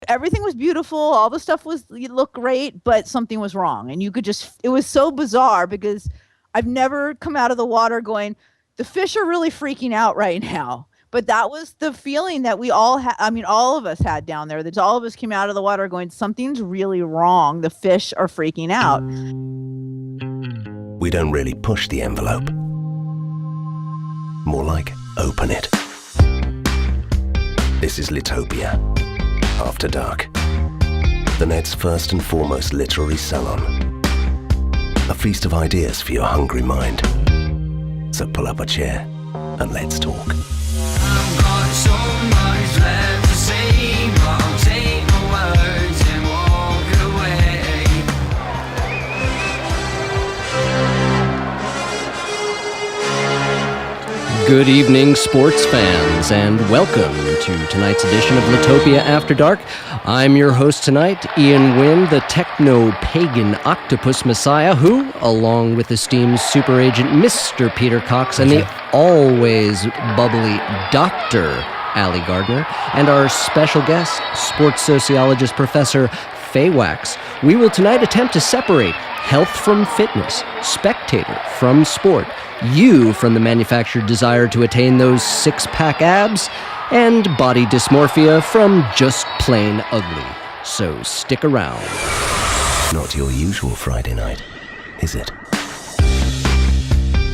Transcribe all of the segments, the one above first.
everything was beautiful. All the stuff looked great, but something was wrong. And it was so bizarre because I've never come out of the water going, the fish are really freaking out right now. But that was the feeling that we all had. I mean, all of us had down there. That all of us came out of the water going, something's really wrong. The fish are freaking out. We don't really push the envelope. More like open it. This is Litopia, After Dark. The net's first and foremost literary salon. A feast of ideas for your hungry mind. So pull up a chair and let's talk. I've got so much left to say, but I'll take my words and walk away. Good evening, sports fans, and welcome to tonight's edition of Litopia After Dark. I'm your host tonight, Ian Wynn, the techno-pagan octopus messiah, who, along with esteemed super agent Mr. Peter Cox and the always bubbly Dr. Allie Gardner, and our special guest, sports sociologist Professor Faye Wachs, we will tonight attempt to separate health from fitness, spectator from sport, you from the manufactured desire to attain those six-pack abs, and body dysmorphia from just plain ugly. So stick around. Not your usual Friday night, is it?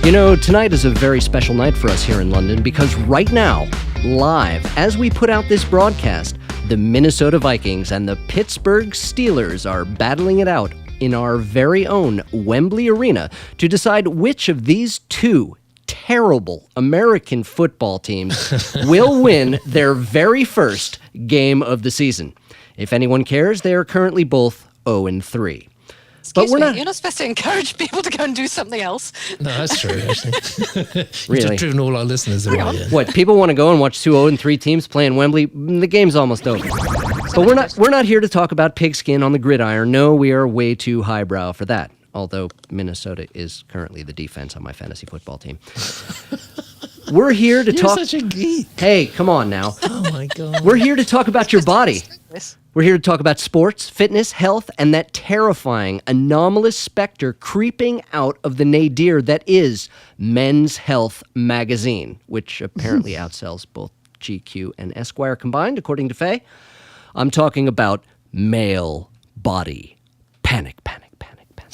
You know, tonight is a very special night for us here in London because right now, live, as we put out this broadcast, the Minnesota Vikings and the Pittsburgh Steelers are battling it out in our very own Wembley Arena to decide which of these two terrible American football teams will win their very first game of the season. If anyone cares, they are currently both 0-3. Excuse me, you're not supposed to encourage people to go and do something else. No, that's true, actually. Really? You've just driven all our listeners away. What, people want to go and watch two 0-3 teams play in Wembley? The game's almost over. But we're not here to talk about pigskin on the gridiron. No, we are way too highbrow for that. Although Minnesota is currently the defense on my fantasy football team. We're here to talk. You're such a geek. Hey, come on now. Oh my God. We're here to talk about your body. We're here to talk about sports, fitness, health, and that terrifying, anomalous specter creeping out of the nadir that is Men's Health magazine, which apparently outsells both GQ and Esquire combined, according to Faye. I'm talking about male body panic, panic, panic, panic.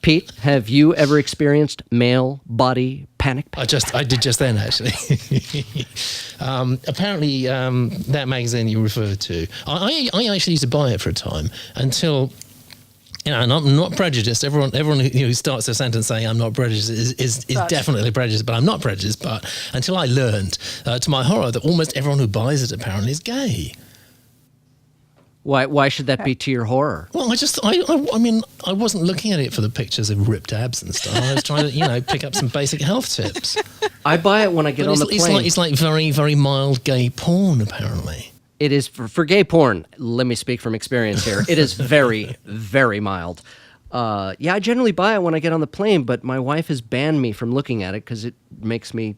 Pete, have you ever experienced male body panic? I did just then, actually. Apparently, that magazine you referred to, I actually used to buy it for a time until, you know, and I'm not prejudiced. Everyone who starts a sentence saying I'm not prejudiced is definitely prejudiced, but I'm not prejudiced. But until I learned, to my horror, that almost everyone who buys it apparently is gay. Why should that be to your horror? Well, I mean, I wasn't looking at it for the pictures of ripped abs and stuff. I was trying to, pick up some basic health tips. I buy it when I get on the plane. It's like very, very mild gay porn, apparently. It is for gay porn. Let me speak from experience here. It is very, very mild. I generally buy it when I get on the plane, but my wife has banned me from looking at it because it makes me,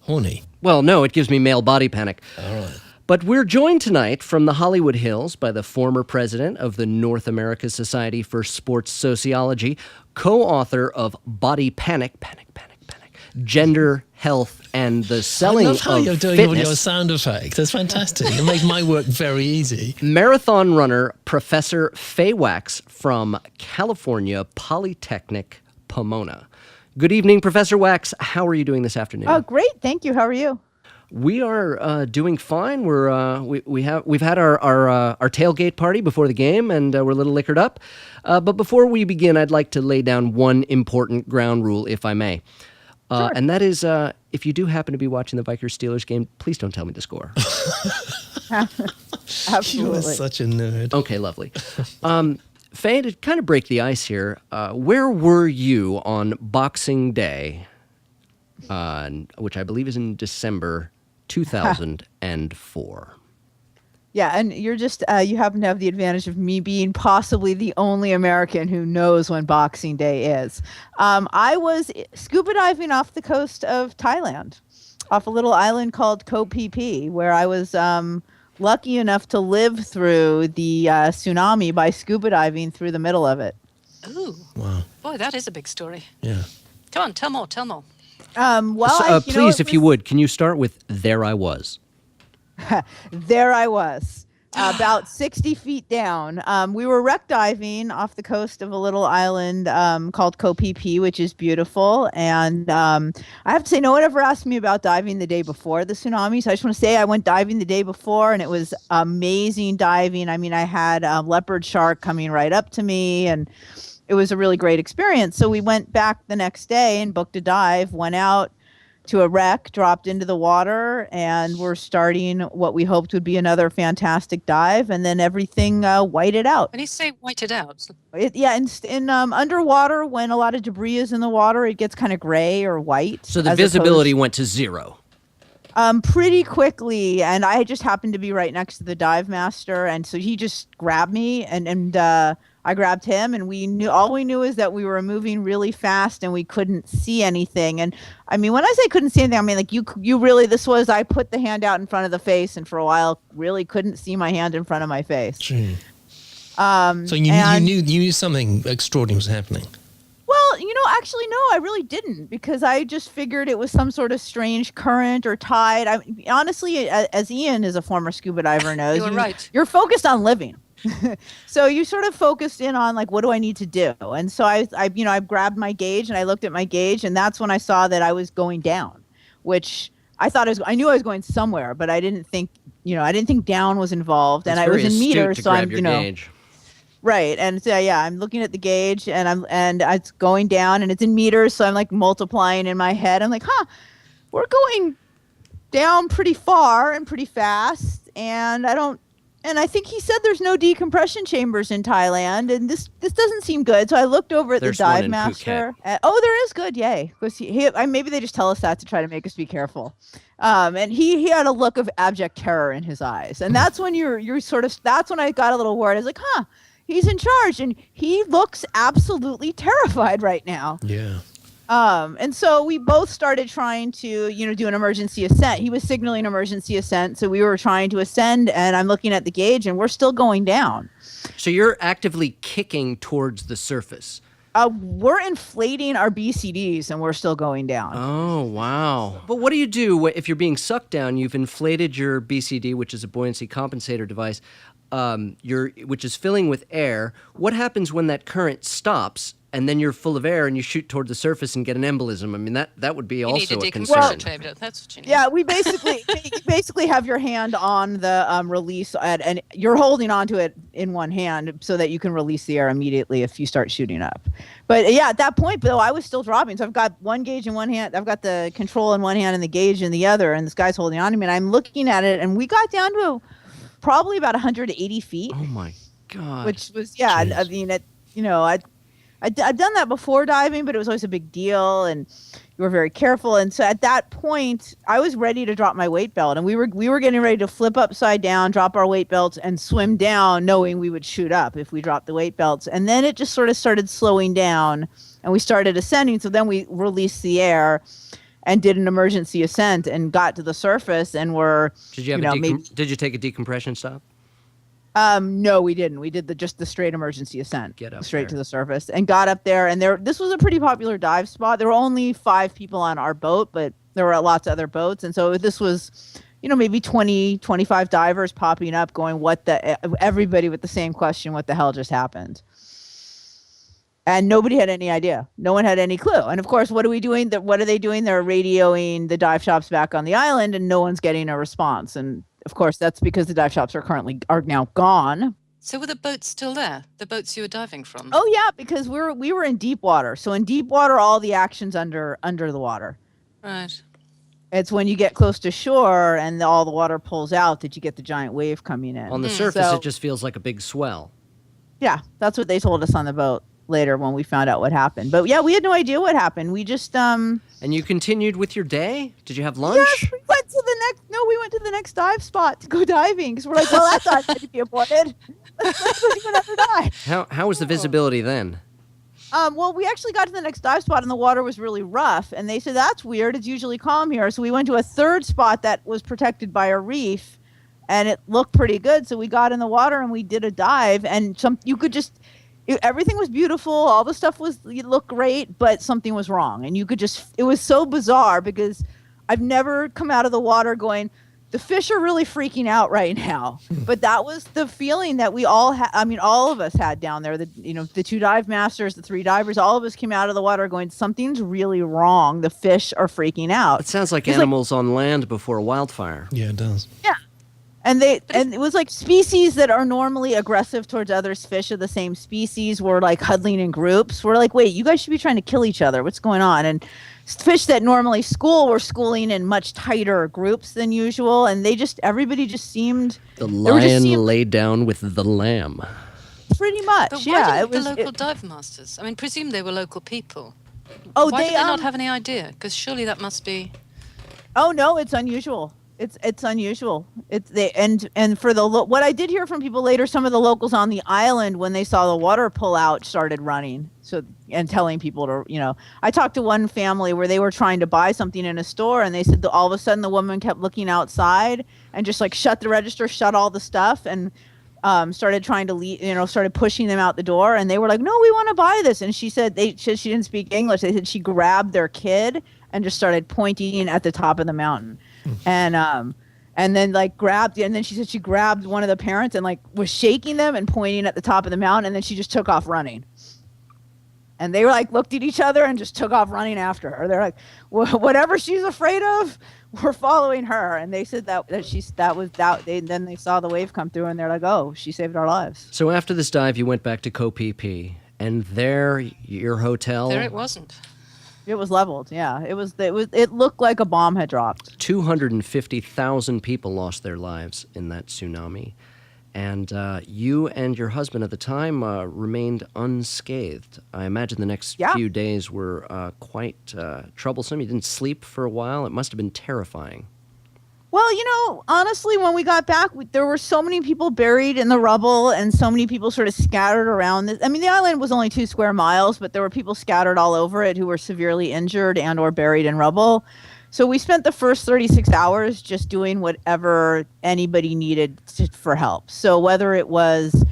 horny. Well, no, it gives me male body panic. All right. But we're joined tonight from the Hollywood Hills by the former president of the North America Society for Sports Sociology, co-author of Body Panic, Panic, Panic, Panic, Gender, Health, and the Selling of Fitness. I love how you're doing all your sound effects. That's fantastic. It makes my work very easy. Marathon runner Professor Faye Wachs from California Polytechnic, Pomona. Good evening, Professor Wachs. How are you doing this afternoon? Oh, great. Thank you. How are you? We are doing fine. We've had our tailgate party before the game, and we're a little liquored up. But before we begin, I'd like to lay down one important ground rule, if I may, Sure. and that is, if you do happen to be watching the Vikings-Steelers game, please don't tell me the score. Absolutely. You are such a nerd. Okay, lovely. Faye, to kind of break the ice here, where were you on Boxing Day, which I believe is in December 2004? Yeah, and you're just, you happen to have the advantage of me being possibly the only American who knows when Boxing Day is. I was scuba diving off the coast of Thailand, off a little island called Koh Phi Phi, where I was lucky enough to live through the tsunami by scuba diving through the middle of it. Ooh. Wow. Boy, that is a big story. Yeah. Come on, tell more. Please, if you would, can you start with "There I was"? There I was, about 60 feet down. We were wreck diving off the coast of a little island called Koh Phi Phi, which is beautiful. And I have to say, no one ever asked me about diving the day before the tsunami. So I just want to say I went diving the day before, and it was amazing diving. I mean, I had a leopard shark coming right up to me, and it was a really great experience. So we went back the next day and booked a dive, went out to a wreck, dropped into the water, and we're starting what we hoped would be another fantastic dive, and then everything whited out. When you say whited out, In underwater, when a lot of debris is in the water, it gets kind of gray or white. So the visibility went to zero. Pretty quickly, and I just happened to be right next to the dive master, and so he just grabbed me, and I grabbed him, and all we knew is that we were moving really fast and we couldn't see anything. And I mean, when I say couldn't see anything, I mean like you really, I put the hand out in front of the face, and for a while really couldn't see my hand in front of my face. Gee. So you knew something extraordinary was happening. Well, actually, no, I really didn't, because I just figured it was some sort of strange current or tide. Honestly, as Ian is a former scuba diver knows, you're right. You're focused on living. So you sort of focused in on like, what do I need to do? And so I grabbed my gauge and I looked at my gauge, and that's when I saw that I was going down, which I knew I was going somewhere, but I didn't think down was involved. And I was in meters, so I'm, gauge. Right. And so, yeah, I'm looking at the gauge, and it's going down, and it's in meters. So I'm like multiplying in my head. I'm like, we're going down pretty far and pretty fast. And I think he said there's no decompression chambers in Thailand, and this doesn't seem good. So I looked over at the dive master. There is good, yay! Maybe they just tell us that to try to make us be careful. And he had a look of abject terror in his eyes, and that's when that's when I got a little worried. I was like, he's in charge, and he looks absolutely terrified right now. Yeah. And so we both started trying to, do an emergency ascent. He was signaling emergency ascent, so we were trying to ascend, and I'm looking at the gauge, and we're still going down. So you're actively kicking towards the surface. We're inflating our BCDs, and we're still going down. Oh, wow. But what do you do if you're being sucked down? You've inflated your BCD, which is a buoyancy compensator device, which is filling with air. What happens when that current stops and then you're full of air and you shoot toward the surface and get an embolism? I mean, that would be also a concern. You need a decompression chamber. That's what you need. Yeah, we basically have your hand on the release, and you're holding onto it in one hand so that you can release the air immediately if you start shooting up. But yeah, at that point, though, I was still dropping. So I've got one gauge in one hand. I've got the control in one hand and the gauge in the other, and this guy's holding on to me, and I'm looking at it, and we got down to probably about 180 feet. Oh, my God. Which was, yeah, jeez. I mean, I'd done that before diving, but it was always a big deal, and you were very careful. And so at that point, I was ready to drop my weight belt, and we were getting ready to flip upside down, drop our weight belts, and swim down, knowing we would shoot up if we dropped the weight belts. And then it just sort of started slowing down, and we started ascending. So then we released the air and did an emergency ascent and got to the surface, and Did you take a decompression stop? No, we didn't. We did just the straight emergency ascent, get up straight there to the surface, and got up there. And this was a pretty popular dive spot. There were only 5 people on our boat, but there were lots of other boats. And so this was, maybe 20, 25 divers popping up going, everybody with the same question, what the hell just happened? And nobody had any idea. No one had any clue. And of course, what are we doing? What are they doing? They're radioing the dive shops back on the island, and no one's getting a response. And of course, that's because the dive shops are now gone. So were the boats still there? The boats you were diving from? Oh yeah, because we were in deep water. So in deep water, all the action's under the water. Right. It's when you get close to shore and all the water pulls out that you get the giant wave coming in. On the surface, it just feels like a big swell. Yeah, that's what they told us on the boat later when we found out what happened. But yeah, we had no idea what happened. We just And you continued with your day? Did you have lunch? Yes, we went to the next dive spot to go diving, because we're like, well, that dive had to be aborted. Let's go do another dive. How was the visibility then? Well, we actually got to the next dive spot, and the water was really rough, and they said, that's weird, it's usually calm here. So we went to a third spot that was protected by a reef, and it looked pretty good. So we got in the water and we did a dive, and everything was beautiful. All the stuff looked great, but something was wrong. And it was so bizarre because I've never come out of the water going, the fish are really freaking out right now. But that was the feeling that we all had. I mean, all of us had down there. The 2 dive masters, the 3 divers, all of us came out of the water going, something's really wrong. The fish are freaking out. It sounds like animals on land before a wildfire. Yeah, it does. Yeah. And it was like species that are normally aggressive towards others, fish of the same species, were like huddling in groups. We're like, wait, you guys should be trying to kill each other. What's going on? And fish that normally were schooling in much tighter groups than usual. And everybody just seemed... The lion laid down with the lamb. Pretty much, But why didn't the local dive masters? I mean, presume they were local people. Oh, why did they not have any idea? Because surely that must be... Oh, no, it's unusual. It's unusual. And for what I did hear from people later, some of the locals on the island, when they saw the water pull out, started running. And telling people to, I talked to one family where they were trying to buy something in a store, and they said that all of a sudden the woman kept looking outside and just like shut the register, shut all the stuff, and started trying to leave, started pushing them out the door. And they were like, no, we want to buy this. And she said she didn't speak English. They said she grabbed their kid and just started pointing at the top of the mountain. And then and then she said she grabbed one of the parents and like was shaking them and pointing at the top of the mountain, and then she just took off running. And they were like looked at each other and just took off running after her. They're like, whatever she's afraid of, we're following her. And they said then they saw the wave come through, and they're like, oh, she saved our lives. So after this dive, you went back to Koh Phi Phi, and there your hotel... There it wasn't. It was leveled, yeah. It looked like a bomb had dropped. 250,000 people lost their lives in that tsunami. And you and your husband at the time remained unscathed. I imagine the next few days were quite troublesome. You didn't sleep for a while. It must have been terrifying. Well, honestly, when we got back, there were so many people buried in the rubble and so many people sort of scattered around. I mean, the island was only 2 square miles, but there were people scattered all over it who were severely injured and or buried in rubble. So we spent the first 36 hours just doing whatever anybody needed for help. So whether it was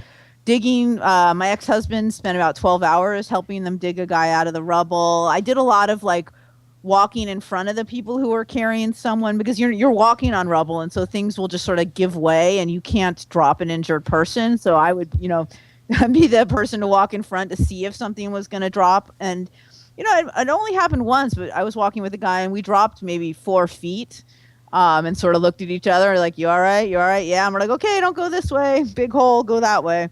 digging, my ex-husband spent about 12 hours helping them dig a guy out of the rubble. I did a lot of walking in front of the people who were carrying someone, because you're walking on rubble, and so things will just sort of give way and you can't drop an injured person. So I would, be the person to walk in front to see if something was going to drop. And, it only happened once, but I was walking with a guy and we dropped maybe 4 feet and sort of looked at each other like, you all right? You all right? Yeah. And we're like, okay, don't go this way. Big hole, go that way.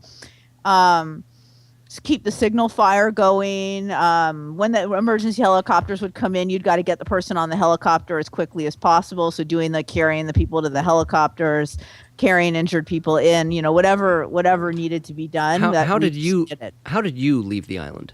Keep the signal fire going. When the emergency helicopters would come in, you'd got to get the person on the helicopter as quickly as possible. So carrying the people to the helicopters, carrying injured people in, whatever needed to be done. How did you leave the island?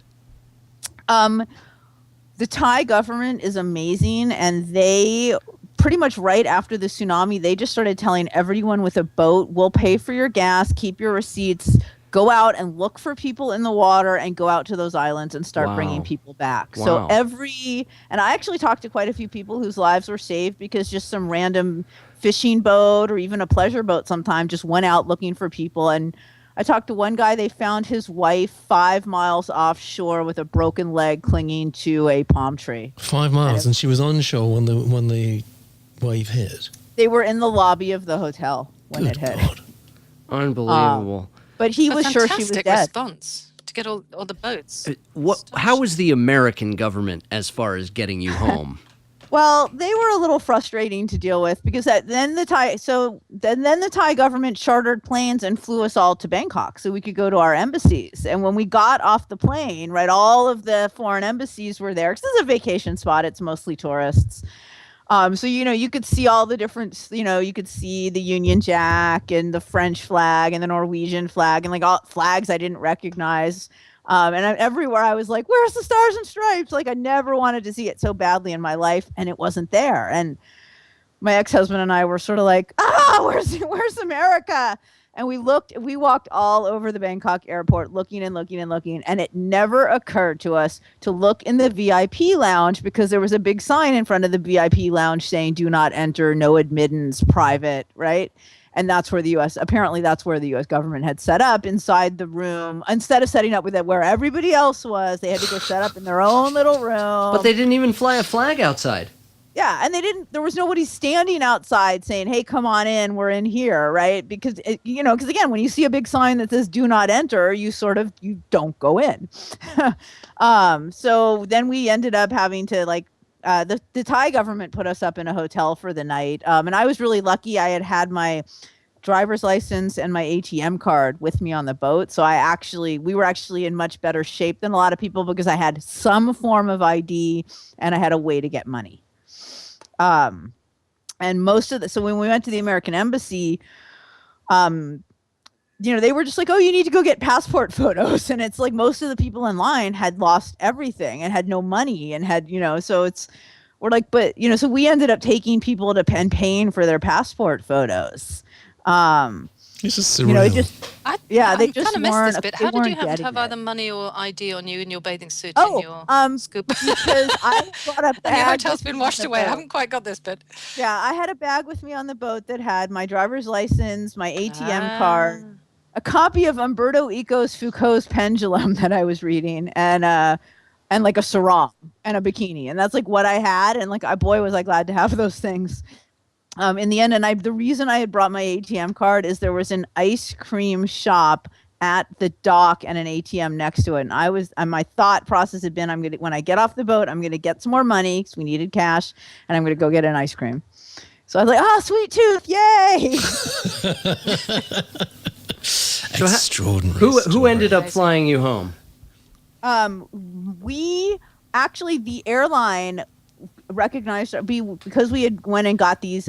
The Thai government is amazing, and they pretty much right after the tsunami, they just started telling everyone with a boat, we'll pay for your gas, keep your receipts, go out and look for people in the water and go out to those islands and start bringing people back. Wow. So and I actually talked to quite a few people whose lives were saved because just some random fishing boat or even a pleasure boat sometimes just went out looking for people. And I talked to one guy, they found his wife 5 miles offshore with a broken leg clinging to a palm tree. 5 miles, and she was onshore when the wave hit. They were in the lobby of the hotel when it hit. God. Unbelievable. But he was sure she was dead. Fantastic response to get all the boats. How was the American government as far as getting you home? Well, they were a little frustrating to deal with because then the Thai government chartered planes and flew us all to Bangkok so we could go to our embassies. And when we got off the plane, right, all of the foreign embassies were there because this is a vacation spot. It's mostly tourists. So, you could see all the different, you could see the Union Jack and the French flag and the Norwegian flag and all flags I didn't recognize. And everywhere I was like, where's the Stars and Stripes? I never wanted to see it so badly in my life, and it wasn't there. And my ex-husband and I were sort of like, where's America? And we walked all over the Bangkok airport looking and looking and looking. And it never occurred to us to look in the VIP lounge because there was a big sign in front of the VIP lounge saying, do not enter, no admittance, private, right? And that's where the U.S. government had set up inside the room. Instead of setting up with it where everybody else was, they had to go set up in their own little room. But they didn't even fly a flag outside. Yeah, and there was nobody standing outside saying, "Hey, come on in, we're in here," right? Because because again, when you see a big sign that says "Do not enter," you don't go in. So then we ended up having to the Thai government put us up in a hotel for the night, and I was really lucky. I had my driver's license and my ATM card with me on the boat, so we were actually in much better shape than a lot of people because I had some form of ID and I had a way to get money. And so when we went to the American embassy, they were just like, "Oh, you need to go get passport photos." And it's like most of the people in line had lost everything and had no money and had, so so we ended up taking people to paying for their passport photos. This is surreal. I they kind just of missed weren't. this bit. They How did you weren't have to getting have it. either money or ID on you in your bathing suit and your scuba? Because I brought a And the bag. hotel's with been me washed on the away. I boat. haven't quite got this bit. Yeah, I had a bag with me on the boat that had my driver's license, my ATM card, a copy of Umberto Eco's Foucault's Pendulum that I was reading, and like a sarong and a bikini, and that's like what I had, and boy was I glad to have those things. In the end, and the reason I had brought my ATM card is there was an ice cream shop at the dock and an ATM next to it, and my thought process had been, when I get off the boat, I'm gonna get some more money because we needed cash, and I'm gonna go get an ice cream. So I was like, "Oh, sweet tooth, yay!" Extraordinary. Who ended up flying you home? The airline recognized because we had went and got these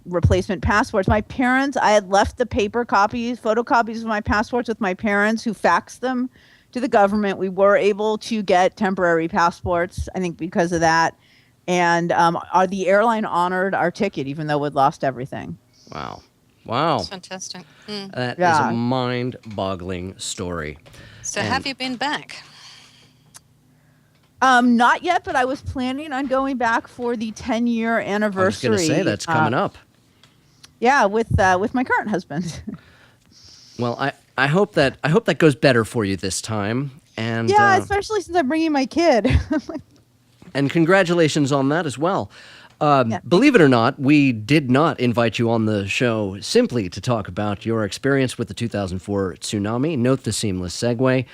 replacement passports. My parents, I had left the photocopies of my passports with my parents who faxed them to the government. We were able to get temporary passports, I think because of that. And the airline honored our ticket even though we'd lost everything. Wow. That's fantastic. That is a mind-boggling story. So have you been back? Not yet, but I was planning on going back for the 10-year anniversary. I was going to say that's coming up. Yeah, with my current husband. Well, I hope that goes better for you this time. And especially since I'm bringing my kid. And congratulations on that as well. Believe it or not, we did not invite you on the show simply to talk about your experience with the 2004 tsunami. Note the seamless segue.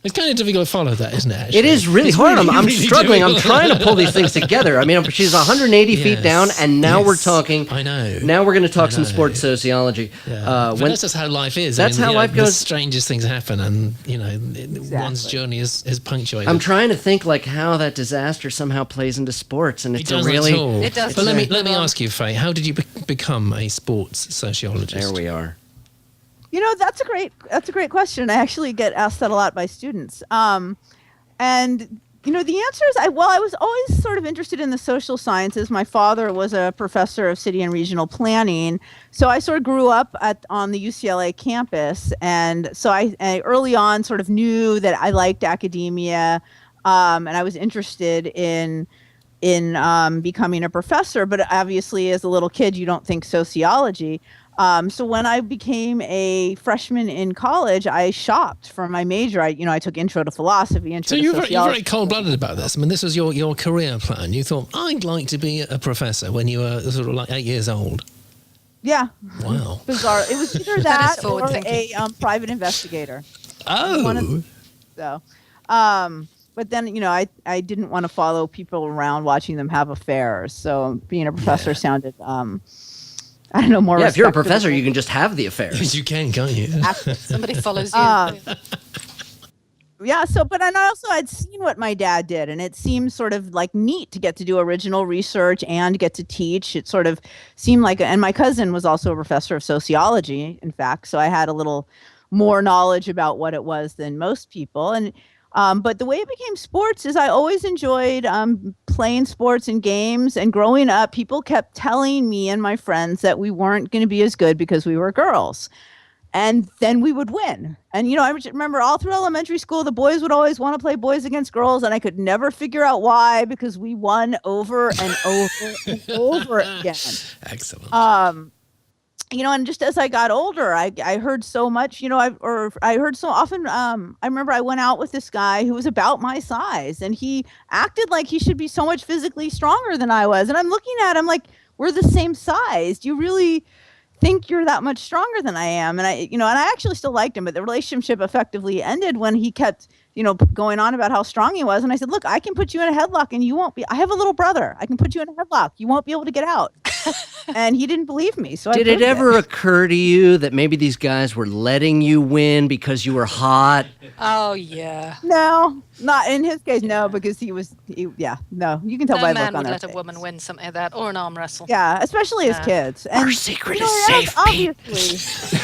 It's kind of difficult to follow that, isn't it? Actually? It is really hard. I'm struggling. I'm trying to pull these things together. I mean, she's 180 feet down, and now we're talking. I know. Now we're going to talk some sports sociology. But that's just how life is. That's how life goes. The strangest things happen, and one's journey is punctuated. I'm trying to think how that disaster somehow plays into sports, and it's it doesn't really. At all. It does. But let me ask you, Faye, how did you become a sports sociologist? There we are. That's a great question. I actually get asked that a lot by students. And the answer is, I was always sort of interested in the social sciences. My father was a professor of city and regional planning, so I sort of grew up on the UCLA campus, and so I early on sort of knew that I liked academia, and I was interested in becoming a professor. But obviously, as a little kid, you don't think sociology. So when I became a freshman in college, I shopped for my major. I took intro to philosophy, intro to sociology. You're very cold-blooded about this. I mean, this was your career plan. You thought, I'd like to be a professor when you were sort of like 8 years old. Yeah. Wow. Bizarre. It was either that or forward-thinking. a private investigator. Oh. But then, I didn't want to follow people around watching them have affairs. So being a professor sounded... I don't know, more. Yeah, if you're a professor, you can just have the affairs. You can, can't you? Somebody follows you. But I also I'd seen what my dad did, and it seemed sort of like neat to get to do original research and get to teach. It sort of seemed like, and my cousin was also a professor of sociology, in fact, so I had a little more knowledge about what it was than most people. And but the way it became sports is I always enjoyed playing sports and games. And growing up, people kept telling me and my friends that we weren't going to be as good because we were girls. And then we would win. And, I remember all through elementary school, the boys would always want to play boys against girls. And I could never figure out why, because we won over and over and over again. Excellent. and just as I got older, I heard so much, I heard so often. I remember I went out with this guy who was about my size, and he acted like he should be so much physically stronger than I was. And I'm looking at him like, we're the same size. Do you really think you're that much stronger than I am? And I actually still liked him, but the relationship effectively ended when he kept, going on about how strong he was. And I said, look, I can put you in a headlock and you won't be, I have a little brother. I can put you in a headlock. You won't be able to get out. And he didn't believe me. So Did it ever occur to you that maybe these guys were letting you win because you were hot? Oh, yeah. No, not in his case. No, because no, you can tell No by the man look on would their let a face. woman win something like that, or an arm wrestle. Yeah, especially as kids. And, Our secret is that was safe, Pete. obviously.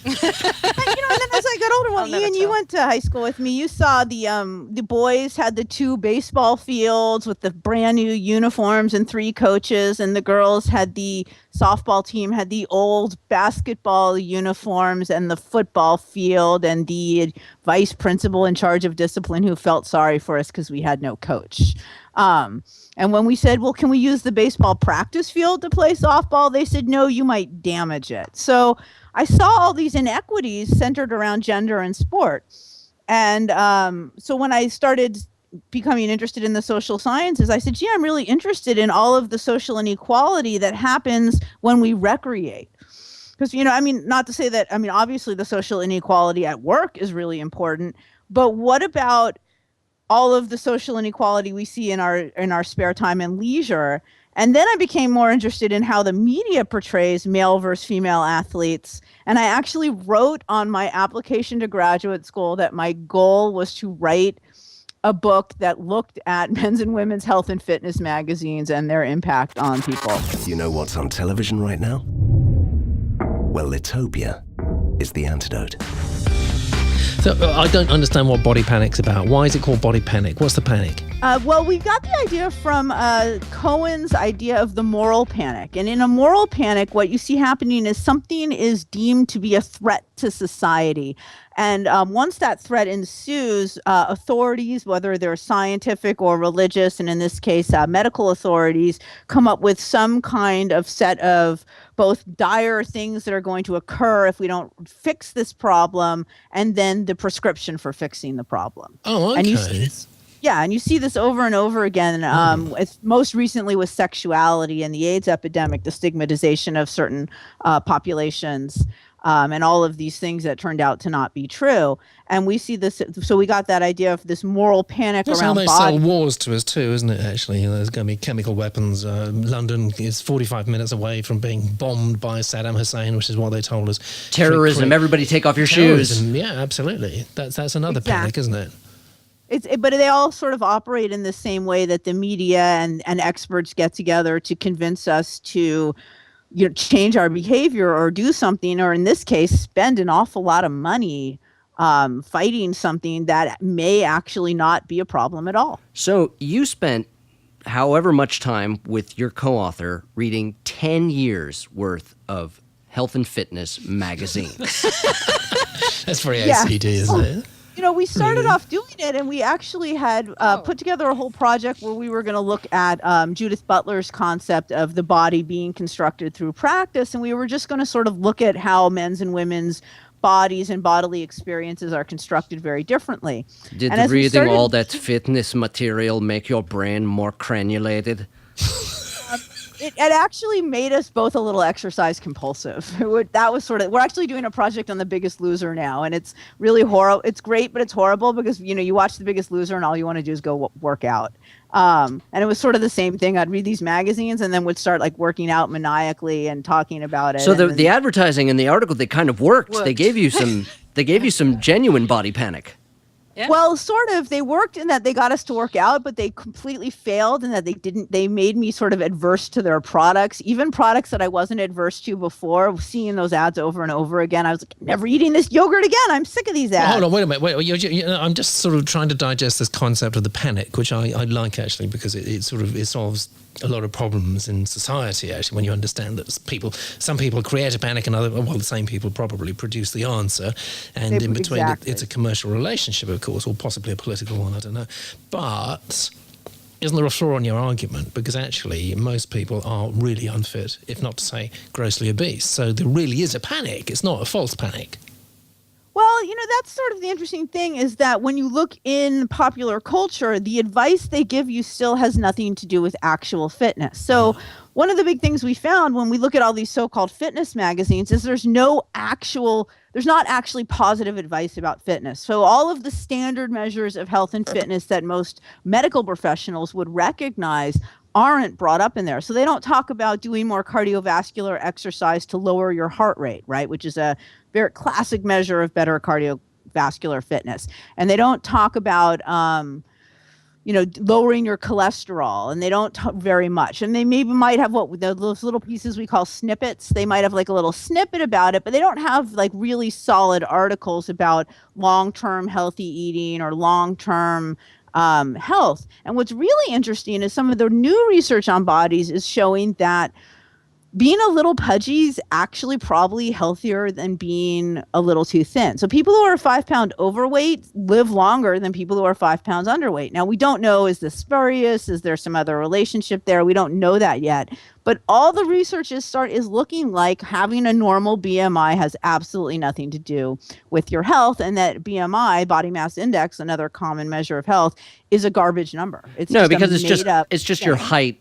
And then as I got older, I'll never Ian, you tell. went to high school with me. You saw the boys had the 2 baseball fields with the brand new uniforms and 3 coaches, and the girls had the softball team had the old basketball uniforms and the football field, and the vice principal in charge of discipline who felt sorry for us because we had no coach. And when we said, well, can we use the baseball practice field to play softball? They said, no, you might damage it. So I saw all these inequities centered around gender and sport. And so when I started becoming interested in the social sciences, I said, gee, I'm really interested in all of the social inequality that happens when we recreate. Because, not to say that, obviously the social inequality at work is really important, but what about all of the social inequality we see in our spare time and leisure? And then I became more interested in how the media portrays male versus female athletes. And I actually wrote on my application to graduate school that my goal was to write a book that looked at men's and women's health and fitness magazines and their impact on people. You know what's on television right now? Well, Litopia is the antidote. So I don't understand what body panic's about. Why is it called body panic? What's the panic? Well, we got the idea from Cohen's idea of the moral panic. And in a moral panic, what you see happening is something is deemed to be a threat to society. And once that threat ensues, authorities, whether they're scientific or religious, and in this case, medical authorities, come up with some kind of set of both dire things that are going to occur if we don't fix this problem, and then the prescription for fixing the problem. Oh, okay. And you see this, and you see this over and over again. It's most recently with sexuality and the AIDS epidemic, the stigmatization of certain populations. And all of these things that turned out to not be true. And we see this, so we got that idea of this moral panic That's around how they body. sell wars to us too, isn't it, actually? There's going to be chemical weapons. London is 45 minutes away from being bombed by Saddam Hussein, which is what they told us. Terrorism, everybody take off your shoes. Terrorism, yeah, absolutely. That's another Exactly. panic, isn't it? But they all sort of operate in the same way that the media and experts get together to convince us to change our behavior or do something, or in this case, spend an awful lot of money fighting something that may actually not be a problem at all. So you spent however much time with your co-author reading 10 years worth of health and fitness magazines. That's very Yeah. OCD, isn't it? We started off doing it, and we actually had put together a whole project where we were going to look at Judith Butler's concept of the body being constructed through practice, and we were just going to sort of look at how men's and women's bodies and bodily experiences are constructed very differently. Did And as we reading started- all that fitness material make your brain more crenulated? It actually made us both a little exercise compulsive. That was sort of, we're actually doing a project on The Biggest Loser now, and it's really horrible. It's great, but it's horrible because, you watch The Biggest Loser and all you want to do is go work out. And it was sort of the same thing. I'd read these magazines and then would start working out maniacally and talking about it. So and the advertising in the article, they kind of worked. They Worked. gave you some genuine body panic. Yeah. Well, sort of. They worked in that they got us to work out, but they completely failed in that they made me sort of adverse to their products, even products that I wasn't adverse to before. Seeing those ads over and over again, I was like, never eating this yogurt again. I'm sick of these ads. Hold on, wait a minute. I'm just sort of trying to digest this concept of the panic, which I like actually, because it solves a lot of problems in society actually when you understand that some people create a panic and the same people probably produce the answer, and in between Exactly. it's a commercial relationship, of course, or possibly a political one, I don't know. But isn't there a flaw in your argument? Because actually, most people are really unfit, if not to say grossly obese. So there really is a panic. It's not a false panic. Well, that's sort of the interesting thing is that when you look in popular culture, the advice they give you still has nothing to do with actual fitness. So one of the big things we found when we look at all these so-called fitness magazines is there's not actually positive advice about fitness. So all of the standard measures of health and fitness that most medical professionals would recognize aren't brought up in there. So they don't talk about doing more cardiovascular exercise to lower your heart rate, right? Which is a very classic measure of better cardiovascular fitness. And they don't talk about, lowering your cholesterol, and they don't talk very much. And they might have those little pieces we call snippets. They might have like a little snippet about it, but they don't have like really solid articles about long-term healthy eating or long-term health. And what's really interesting is some of the new research on bodies is showing that being a little pudgy is actually probably healthier than being a little too thin. So people who are 5 pound overweight live longer than people who are 5 pounds underweight. Now, we don't know, is this spurious? Is there some other relationship there? We don't know that yet. But all the research is looking like having a normal BMI has absolutely nothing to do with your health, and that BMI, body mass index, another common measure of health, is a garbage number. It's just your height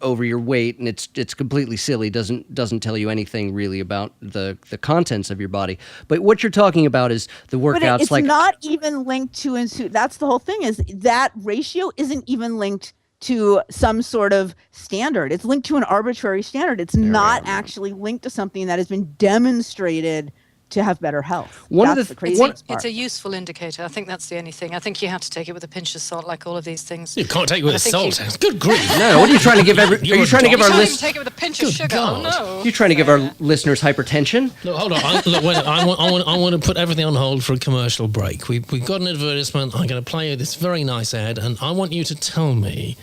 over your weight, and it's completely silly. Doesn't tell you anything really about the contents of your body. But what you're talking about is the workouts. But it's not even linked to that's the whole thing, is that ratio isn't even linked to some sort of standard. It's linked to an arbitrary standard. It's not actually linked to something that has been demonstrated to have better health. That's the craziest part. It's a useful indicator. I think that's the only thing. I think you have to take it with a pinch of salt, like all of these things. You can't take it with salt. Good grief. No, what are you trying to give are you trying to give our listeners? Take it with a pinch of sugar. Oh, no. You're trying to give our listeners hypertension? Look, hold on. I want to put everything on hold for a commercial break. We've got an advertisement. I'm going to play you this very nice ad, and I want you to tell me,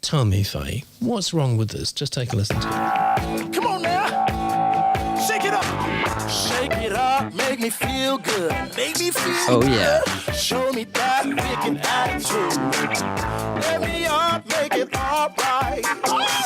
Faye, what's wrong with this? Just take a listen to it. Come on now, shake it up. Shake it up, make me feel good. Make me feel Oh, good. yeah. Show me that wicked attitude. Let me up, make it all right.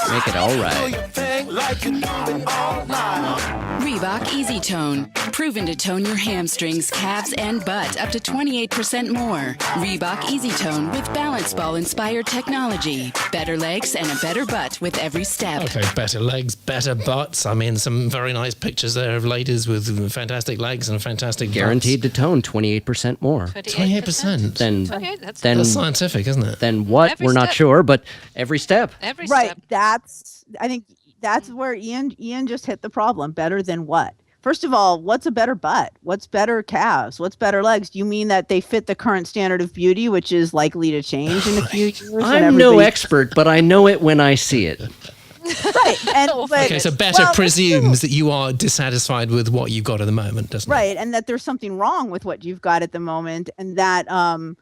Make it all right. Do your thing like you're doing all night. Reebok Easy Tone. Proven to tone your hamstrings, calves, and butt up to 28% more. Reebok Easy Tone with balance ball inspired technology. Better legs and a better butt with every step. Okay, better legs, better butts. I mean, some very nice pictures there of ladies with fantastic legs and fantastic Guaranteed to tone 28% more. 28%. Then That's That's scientific, isn't it? then what? Every We're not step. sure, but every step. every Right. step. I think that's where Ian just hit the problem. Better than what? First of all, what's a better butt? What's better calves? What's better legs? Do you mean that they fit the current standard of beauty, which is likely to change in a few years? when I'm no everybody- expert, but I know it when I see it. Right. Okay, so better presumes that you are dissatisfied with what you've got at the moment, doesn't it? Right, and that there's something wrong with what you've got at the moment, and that and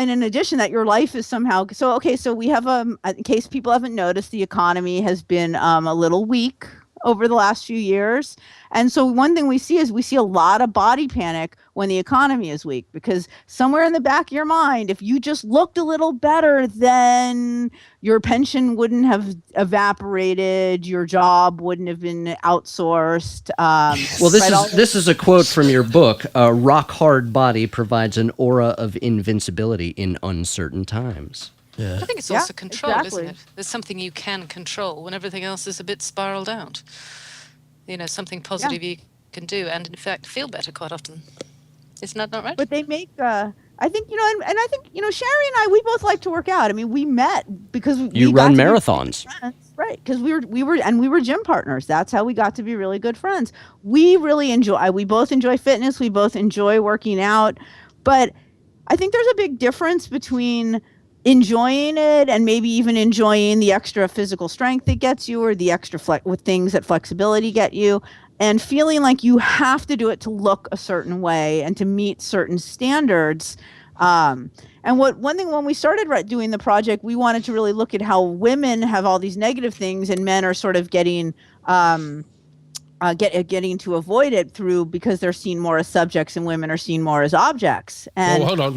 in addition that your life is somehow so we have in case people haven't noticed, the economy has been a little weak over the last few years. And so one thing we see is a lot of body panic when the economy is weak, because somewhere in the back of your mind, if you just looked a little better, then your pension wouldn't have evaporated, your job wouldn't have been outsourced. Well, this is a quote from your book. A rock hard body provides an aura of invincibility in uncertain times. Yeah. I think it's also control, exactly. isn't it? There's something you can control when everything else is a bit spiraled out. Something positive you can do, and in fact feel better quite often. Isn't that not right? But they make, I think, and I think, Sherry and I, we both like to work out. I mean, we met because You we got run to be marathons. friends, right? Because we were gym partners. That's how we got to be really good friends. We both enjoy fitness. We both enjoy working out. But I think there's a big difference between enjoying it and maybe even enjoying the extra physical strength it gets you, or the extra with things that flexibility get you, and feeling like you have to do it to look a certain way and to meet certain standards. And one thing, when we started doing the project, we wanted to really look at how women have all these negative things and men are sort of getting getting to avoid it through because they're seen more as subjects and women are seen more as objects. And hold on.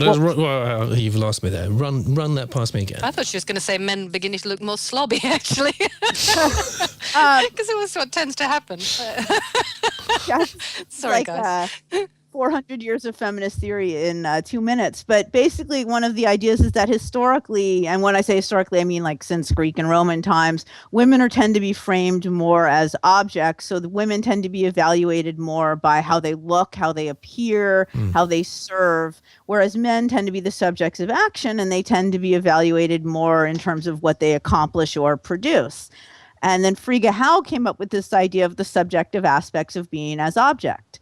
You've lost me there. Run that past me again. I thought she was going to say men beginning to look more slobby, actually. Because it was what tends to happen. Sorry, guys. 400 years of feminist theory in 2 minutes. But basically, one of the ideas is that historically, and when I say historically, I mean like since Greek and Roman times, women tend to be framed more as objects. So the women tend to be evaluated more by how they look, how they appear, how they serve, whereas men tend to be the subjects of action, and they tend to be evaluated more in terms of what they accomplish or produce. And then Frigga Howe came up with this idea of the subjective aspects of being as object.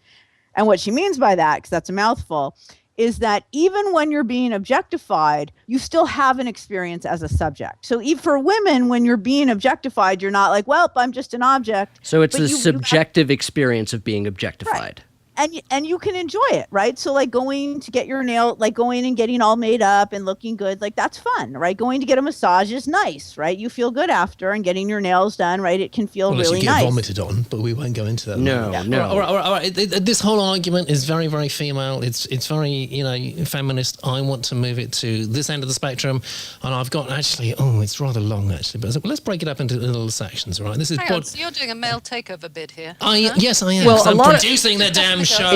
And what she means by that, because that's a mouthful, is that even when you're being objectified, you still have an experience as a subject. So for women, when you're being objectified, you're not like, well, I'm just an object. So it's the subjective experience of being objectified. Right. And you can enjoy it, right? So like going to get your nail, like going and getting all made up and looking good, like that's fun, right? Going to get a massage is nice, right? You feel good after, and getting your nails done, right? It can feel really you nice. get vomited on, but we won't go into that. No. All right. This whole argument is very, very female. It's very, feminist. I want to move it to this end of the spectrum, and I've got it's rather long actually, but let's break it up into little sections, all right? This is Hang on, so you're doing a male takeover bid here? Yes, I am. Well, I'm producing the damn show.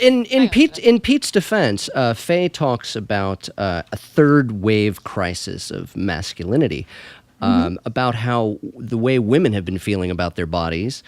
In Pete's defense, Faye talks about a third wave crisis of masculinity, about how the way women have been feeling about their bodies.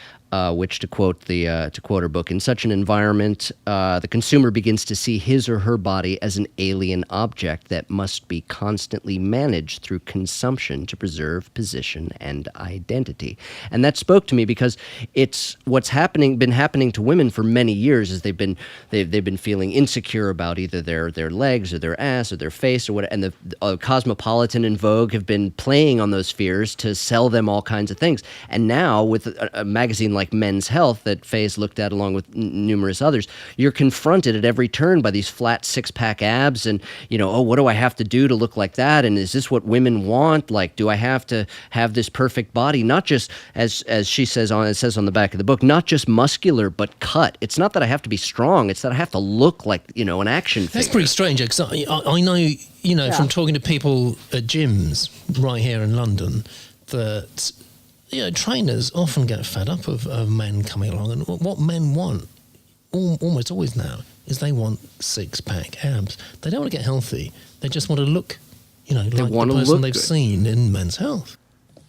Which, to quote her book, in such an environment, the consumer begins to see his or her body as an alien object that must be constantly managed through consumption to preserve position and identity. And that spoke to me because it's what's been happening to women for many years. Is they've been feeling insecure about either their legs or their ass or their face or what. And the Cosmopolitan and Vogue have been playing on those fears to sell them all kinds of things. And now with a magazine like Men's Health that Faye's looked at along with numerous others, you're confronted at every turn by these flat six-pack abs and, what do I have to do to look like that? And is this what women want? Like, do I have to have this perfect body? Not just, as she says it says on the back of the book, not just muscular, but cut. It's not that I have to be strong. It's that I have to look like, an action figure. That's pretty strange, because I know, from talking to people at gyms right here in London that... trainers often get fed up of men coming along, and what men want almost always now is they want six-pack abs. They don't want to get healthy. They just want to look, like the person they've seen in Men's Health.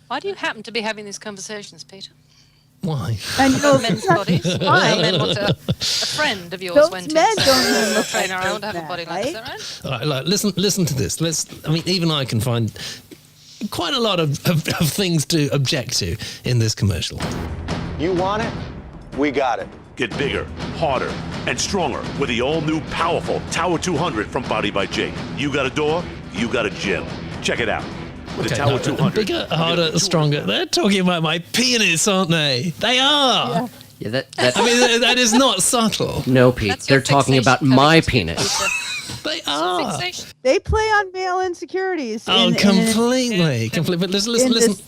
Why do you happen to be having these conversations, Peter? Why? And men's bodies. Why? Men want a friend of yours Those went men in. don't even look trainer. like I want to have a body like right? that, right? All right, look, listen to this. Even I can find quite a lot of things to object to in this commercial. You want it? We got it. Get bigger, harder, and stronger with the all-new powerful Tower 200 from Body by Jake. You got a door, you got a gym. Check it out. With the Tower 200. Bigger, harder, stronger. They're talking about my penis, aren't they? They are. Yeah, that that is not subtle. No, Pete, they're talking about my penis. They are. They play on male insecurities. Completely. But listen. This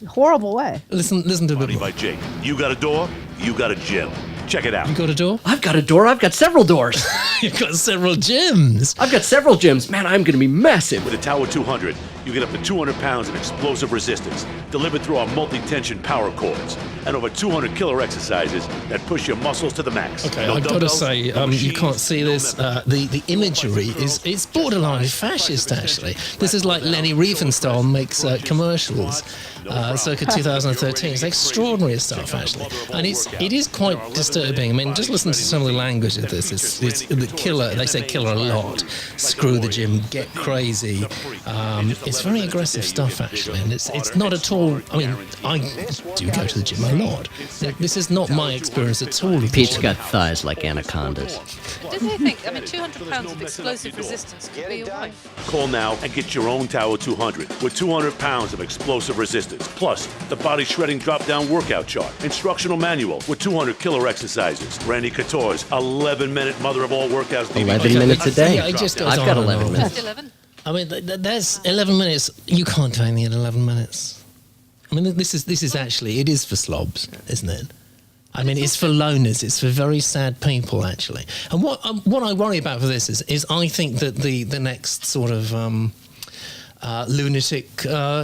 horrible way. Listen to Body by Jake. You got a door, you got a gym. Check it out. You got a door? I've got a door. I've got several doors. You've got several gyms. I've got several gyms. Man, I'm going to be massive. With the Tower 200, you get up to 200 pounds of explosive resistance delivered through our multi-tension power cords and over 200 killer exercises that push your muscles to the max. Okay, No I've got to dumbbells, say, no machines, you can't see no this. method. The imagery it's borderline fascist, actually. This is like Lenny Riefenstahl makes commercials. Circa 2013. It's extraordinary stuff, actually, and it is quite disturbing. I mean, just listen to some of the language of this. It's the killer. They say killer a lot. Screw the gym. Get crazy. It's very aggressive stuff, actually, and it's not at all. I mean, I do go to the gym a lot. This is not my experience at all. Pete's got thighs like anacondas. Did they think? 200 pounds of explosive resistance could be your wife. Call now and get your own Tower 200 with 200 pounds of explosive resistance. Plus, the body shredding drop-down workout chart, instructional manual with 200 killer exercises. Randy Couture's 11-minute mother of all workouts. 11 minutes a day. Yeah, it just goes I've on got and 11 on. minutes. Just 11. I mean, there's 11 minutes. You can't time me at 11 minutes. I mean, this is actually, it is for slobs, isn't it? I mean, it's for loners. It's for very sad people, actually. And what I worry about for this is I think that the next sort of lunatic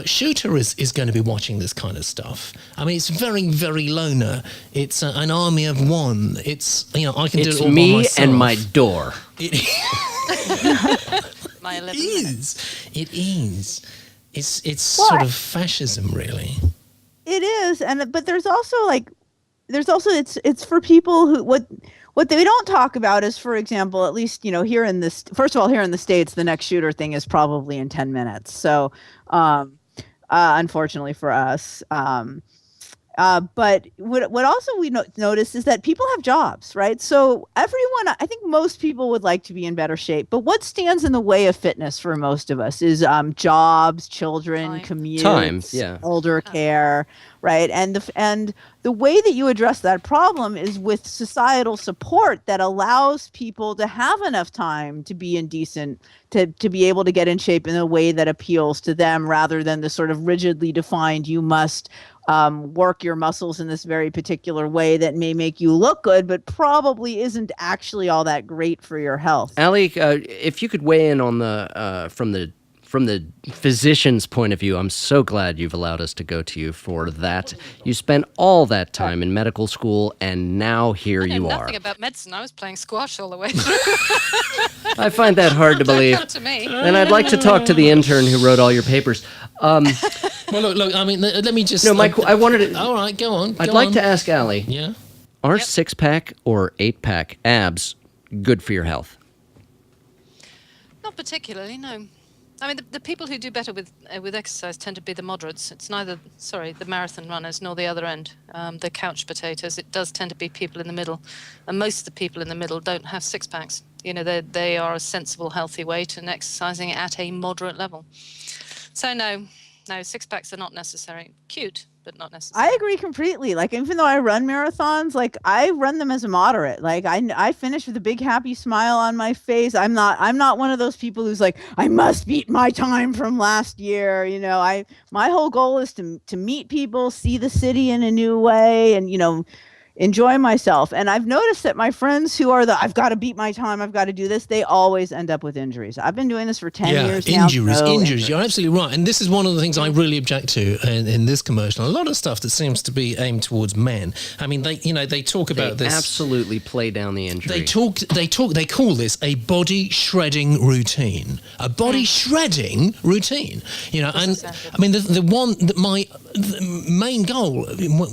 shooter is going to be watching this kind of stuff. I mean, it's very, very loner. It's an army of one. It's, I can do it all by me myself. and my door. My 11 It minutes. is. It's sort of fascism, really. It is, but there's also it's for people who what they don't talk about is, for example, at least here in this, first of all, here in the States, the next shooter thing is probably in 10 minutes. So unfortunately for us. But what also we notice is that people have jobs, right? So everyone, I think most people would like to be in better shape, but what stands in the way of fitness for most of us is jobs, children, commutes, older care, right? And the way that you address that problem is with societal support that allows people to have enough time to be indecent, to be able to get in shape in a way that appeals to them, rather than the sort of rigidly defined, you must work your muscles in this very particular way that may make you look good, but probably isn't actually all that great for your health. Ali, if you could weigh in on from the physician's point of view, I'm so glad you've allowed us to go to you for that. You spent all that time in medical school, and now here you are. I know nothing about medicine. I was playing squash all the way through. I find that hard to believe. Don't come to me. And I'd like to talk to the intern who wrote all your papers. Well, look. I mean, let me just. No, Mike. I wanted to. All right, go on. I'd like to ask Ali. Yeah. Are 6-pack or 8-pack abs good for your health? Not particularly, no. I mean, the people who do better with exercise tend to be the moderates. It's neither, the marathon runners nor the other end, the couch potatoes. It does tend to be people in the middle. And most of the people in the middle don't have 6-packs. They are a sensible, healthy weight and exercising at a moderate level. So no, 6-packs are not necessary. Cute, but not necessary. I agree completely. Like, even though I run marathons, like, I run them as a moderate. Like, I finish with a big happy smile on my face. I'm not one of those people who's like, I must beat my time from last year. My whole goal is to meet people, see the city in a new way, and enjoy myself. And I've noticed that my friends who are I've got to beat my time, I've got to do this, they always end up with injuries. I've been doing this for 10 years now. Injuries. You're absolutely right. And this is one of the things I really object to in this commercial. A lot of stuff that seems to be aimed towards men. I mean, they talk about this. They absolutely play down the injury. They call this a body shredding routine. A body shredding routine. And I mean, my main goal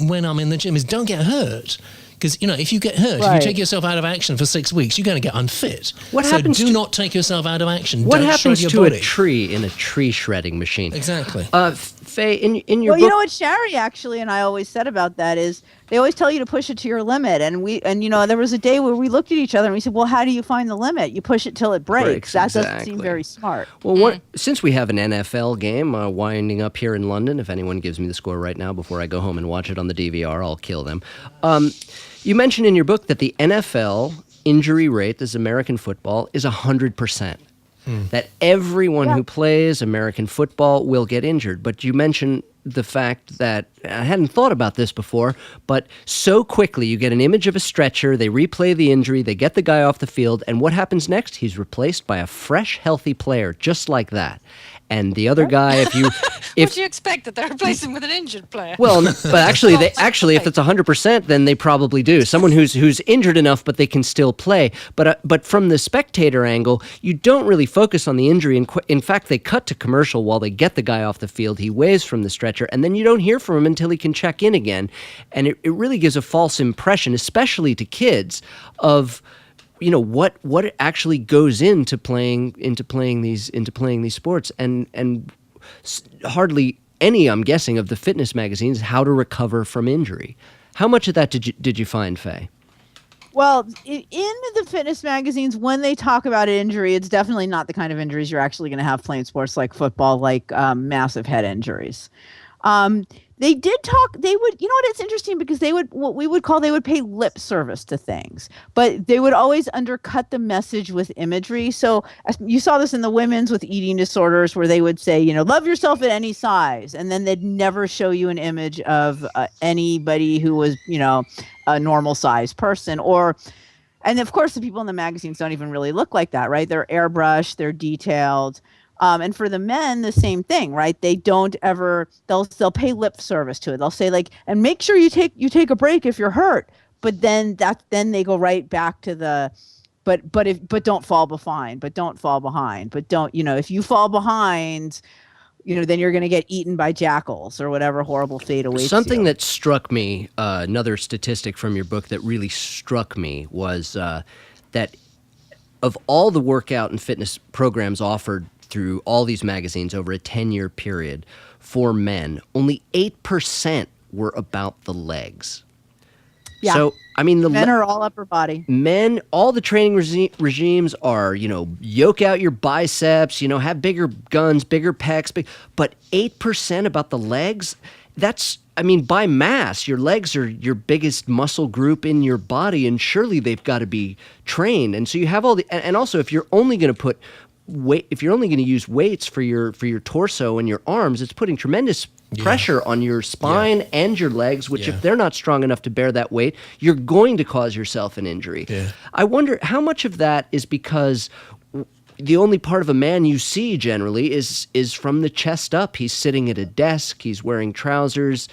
when I'm in the gym is don't get hurt. Because, if you get hurt, if you take yourself out of action for 6 weeks, you're going to get unfit. Do not take yourself out of action. What Don't happens shred to your body. a tree in a tree shredding machine? Exactly. Faye, in your book... Well, what Shari actually and I always said about that is they always tell you to push it to your limit. And there was a day where we looked at each other and we said, well, how do you find the limit? You push it till it breaks. That doesn't seem very smart. Well, since we have an NFL game winding up here in London, if anyone gives me the score right now before I go home and watch it on the DVR, I'll kill them. You mentioned in your book that the NFL injury rate, this American football, is 100%. That everyone who plays American football will get injured. But you mentioned the fact that, I hadn't thought about this before, but so quickly you get an image of a stretcher, they replay the injury, they get the guy off the field, and what happens next? He's replaced by a fresh, healthy player, just like that. And the other guy, if would you expect that they're replacing with an injured player? Well, but actually, if it's 100%, then they probably do. Someone who's injured enough, but they can still play. But from the spectator angle, you don't really focus on the injury. In fact, they cut to commercial while they get the guy off the field. He waves from the stretcher, and then you don't hear from him until he can check in again. And it really gives a false impression, especially to kids, of what actually goes into playing these sports, and hardly any, I'm guessing, of the fitness magazines, how to recover from injury. How much of that did you find, Faye? Well, in the fitness magazines, when they talk about injury, it's definitely not the kind of injuries you're actually going to have playing sports like football, like massive head injuries. They did talk. They would, you know what? It's interesting because they would, they would pay lip service to things, but they would always undercut the message with imagery. So you saw this in the women's with eating disorders, where they would say, love yourself at any size, and then they'd never show you an image of anybody who was, a normal size person. And of course, the people in the magazines don't even really look like that, right? They're airbrushed, they're detailed. And for the men, the same thing, right? They don't ever, they'll pay lip service to it. They'll say and make sure you take a break if you're hurt. But then they go right back to the, but don't fall behind, but don't fall behind, but don't, if you fall behind, then you're going to get eaten by jackals or whatever horrible fate awaits Something you. that struck me, another statistic from your book that really struck me was that of all the workout and fitness programs offered through all these magazines over a 10-year period for men, only 8% were about the legs. Yeah. So, I mean, the men are all upper body. Men, all the training regimes are, yoke out your biceps, have bigger guns, bigger pecs, but 8% about the legs, that's, by mass, your legs are your biggest muscle group in your body, and surely they've got to be trained. And so you have all the, and also if you're only going to put weight, if you're only going to use weights for your torso and your arms, it's putting tremendous pressure on your spine and your legs, which if they're not strong enough to bear that weight, you're going to cause yourself an injury. Yeah. I wonder how much of that is because the only part of a man you see generally is from the chest up. He's sitting at a desk, he's wearing trousers.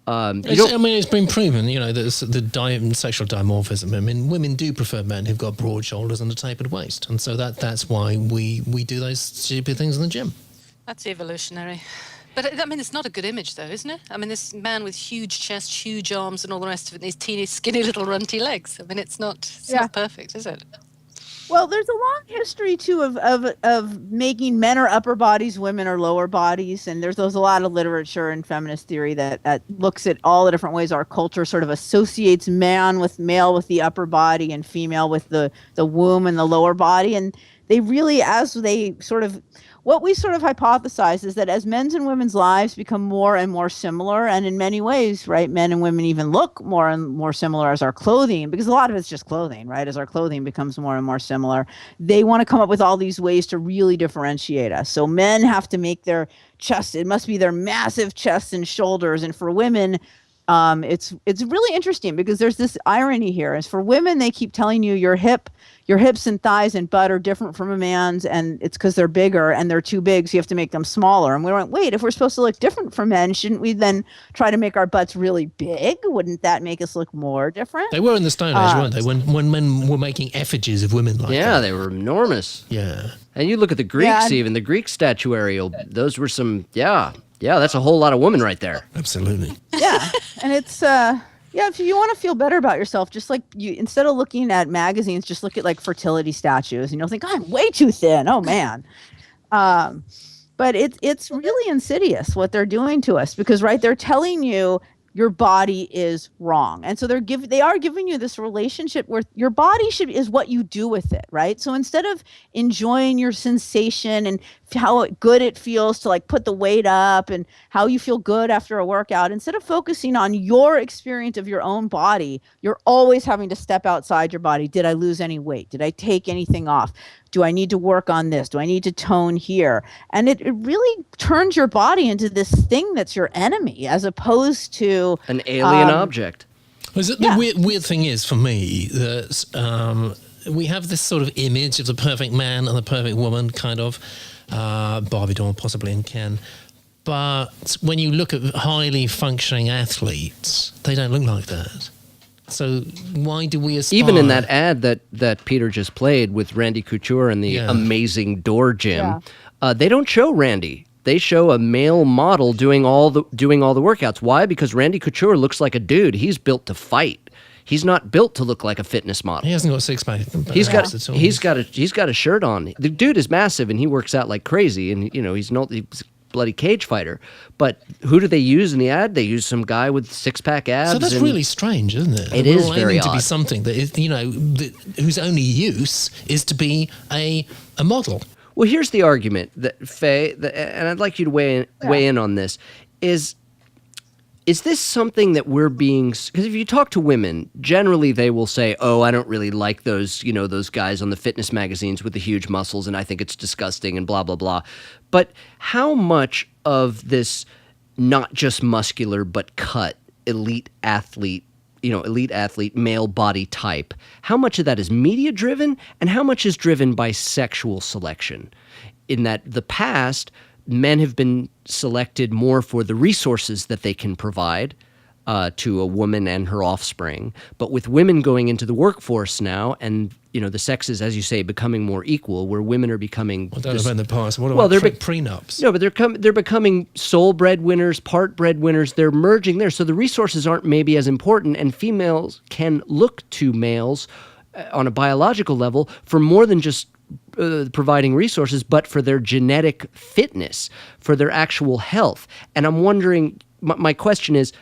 It's been proven, the sexual dimorphism. Women do prefer men who've got broad shoulders and a tapered waist, and so that's why we do those stupid things in the gym. That's evolutionary. But it's not a good image, though, isn't it? This man with huge chest, huge arms, and all the rest of it, and these teeny, skinny, little runty legs. It's not perfect, is it? Well, there's a long history too of making men are upper bodies, women are lower bodies, and there's a lot of literature in feminist theory that looks at all the different ways our culture sort of associates male with the upper body and female with the womb and the lower body, and they really, what we sort of hypothesize is that as men's and women's lives become more and more similar, and in many ways, right, men and women even look more and more similar as our clothing, because a lot of it's just clothing, right? As our clothing becomes more and more similar, they want to come up with all these ways to really differentiate us. So men have to make their chest, it must be their massive chests and shoulders, and for women, it's really interesting because there's this irony here. As for women, they keep telling you your hips and thighs and butt are different from a man's, and it's because they're bigger and they're too big, so you have to make them smaller. And we went, wait, if we're supposed to look different from men, shouldn't we then try to make our butts really big? Wouldn't that make us look more different? They were in the Stone Age, weren't they? When men were making effigies of women like that. Yeah, they were enormous. Yeah. And you look at the Greeks, even the Greek statuary, those were some, that's a whole lot of women right there. Absolutely. Yeah, and it's if you want to feel better about yourself, just like instead of looking at magazines, just look at like fertility statues, and you'll think, I'm way too thin. Oh man. But it's really insidious what they're doing to us, because they're telling you your body is wrong. And so they are giving you this relationship where your body is what you do with it, right? So instead of enjoying your sensation and how good it feels to like put the weight up and how you feel good after a workout, instead of focusing on your experience of your own body, you're always having to step outside your body. Did I lose any weight? Did I take anything off? Do I need to work on this? Do I need to tone here? And it really turns your body into this thing that's your enemy, as opposed to an alien object. The weird thing is for me that we have this sort of image of the perfect man and the perfect woman, kind of Barbie doll, possibly in Ken. But when you look at highly functioning athletes, they don't look like that. So why do we aspire? Even in that ad that Peter just played with Randy Couture and the amazing door gym, they don't show Randy. They show a male model doing all the workouts. Why? Because Randy Couture looks like a dude. He's built to fight. He's not built to look like a fitness model. He hasn't got a six-pack. He's got a shirt on. The dude is massive and he works out like crazy. And he's a bloody cage fighter. But who do they use in the ad? They use some guy with six-pack abs. So that's really strange, isn't it? It is very odd. To be something that is, whose only use is to be a model. Well, here's the argument that Faye, and I'd like you to weigh in on this, is Is this something that we're being, because if you talk to women, generally they will say, oh, I don't really like those, those guys on the fitness magazines with the huge muscles, and I think it's disgusting and blah, blah, blah. But how much of this not just muscular but cut elite athlete, male body type, how much of that is media driven and how much is driven by sexual selection? In that the past, men have been selected more for the resources that they can provide to a woman and her offspring. But with women going into the workforce now and, the sexes, as you say, becoming more equal, where women are becoming... Well, that was in the past. What about prenups? No, but they're becoming sole breadwinners, part breadwinners. They're merging there. So the resources aren't maybe as important, and females can look to males on a biological level for more than just providing resources, but for their genetic fitness, for their actual health. And I'm wondering, my question is,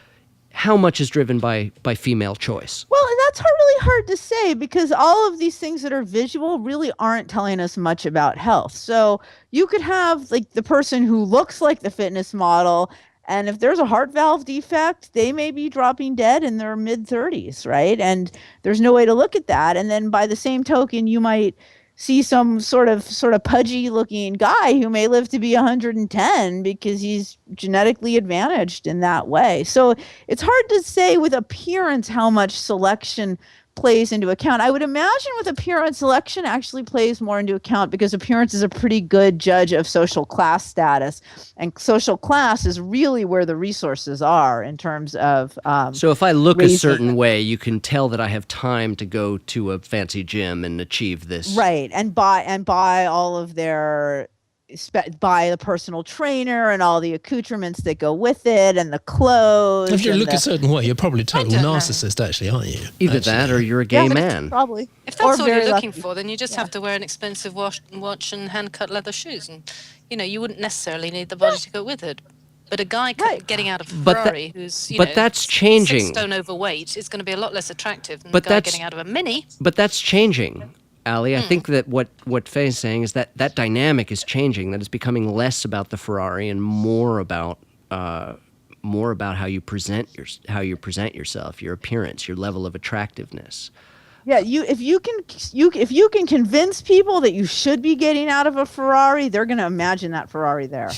how much is driven by female choice? Well, and that's really hard to say because all of these things that are visual really aren't telling us much about health. So you could have like the person who looks like the fitness model, and if there's a heart valve defect, they may be dropping dead in their mid-30s, right? And there's no way to look at that. And then by the same token, you might see some sort of pudgy looking guy who may live to be 110 because he's genetically advantaged in that way. So it's hard to say with appearance how much selection plays into account. I would imagine with appearance, selection actually plays more into account because appearance is a pretty good judge of social class status. And social class is really where the resources are in terms of so if I look a certain way, you can tell that I have time to go to a fancy gym and achieve this. Right. And buy all of their... buy the personal trainer and all the accoutrements that go with it and the clothes. If you look a certain way, you're probably a total narcissist, actually, aren't you? Either that or you're a gay man. Probably. If that's all you're looking for, then you just have to wear an expensive watch and hand-cut leather shoes. And, you wouldn't necessarily need the body to go with it. But a guy getting out of a Ferrari who's, that's changing. 6 stone overweight is going to be a lot less attractive than a guy getting out of a Mini. But that's changing. Ali, I think that what Faye is saying is that dynamic is changing, that it's becoming less about the Ferrari and more about how you present yourself, your appearance, your level of attractiveness. Yeah, if you can convince people that you should be getting out of a Ferrari, they're going to imagine that Ferrari there.